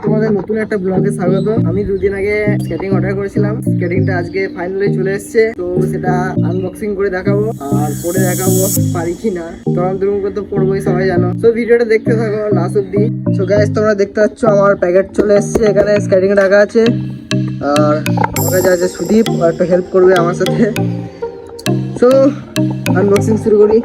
তোমাদের নতুন একটা ব্লগে স্বাগত। আমি দুদিন আগে স্কেটিং অর্ডার করেছিলাম, স্কেটিংটা আজকে ফাইনালি চলে এসেছে। তো সেটা আনবক্সিং করে দেখাবো আর পরে দেখাবো পারি কিনা। তখন তুমি তো পড়বোই, সবাই জানো। তো ভিডিওটা দেখতে থাকো লাস্ট অব্দি। সো গাইস, তোমরা দেখতে পাচ্ছ আমার প্যাকেট চলে এসেছে। এখানে স্কেটিং রাখা আছে আর ওখানে যা আছে সুদীপ একটা হেল্প করবে আমার সাথে। সো আনবক্সিং শুরু করি।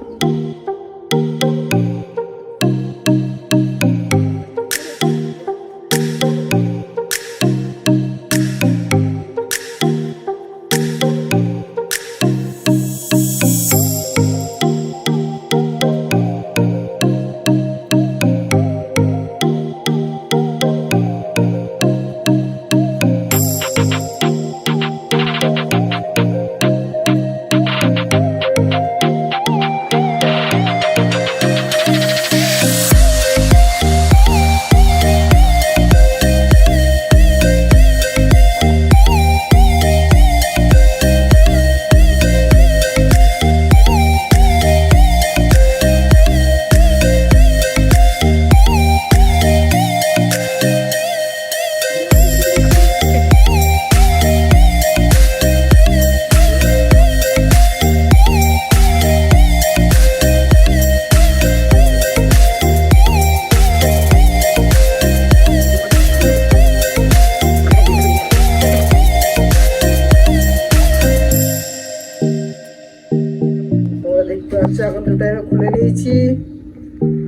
দেখতে পাচ্ছ এখন দুটো আমি খুলে নিয়েছি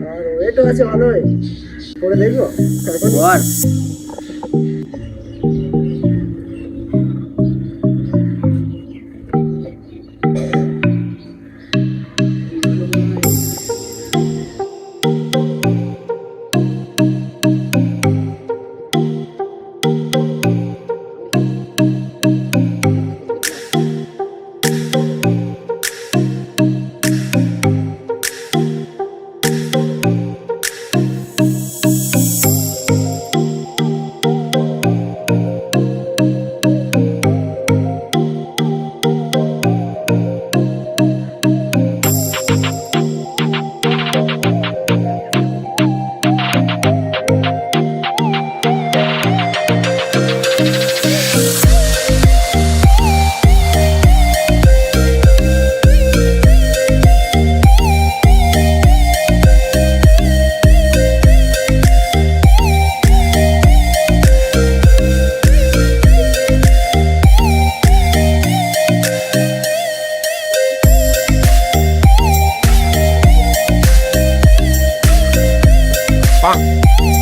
আর ওয়েটও আছে ভালোই। পরে দেখবো এখন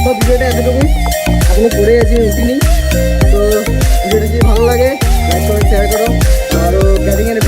তো ভিডিওটা এতটুকুই, এখনো পড়ে আছি, উঠিনি। তো ভিডিওটা যদি ভালো লাগে লাইক করো, শেয়ার করো। আরও ক্যারিংয়ের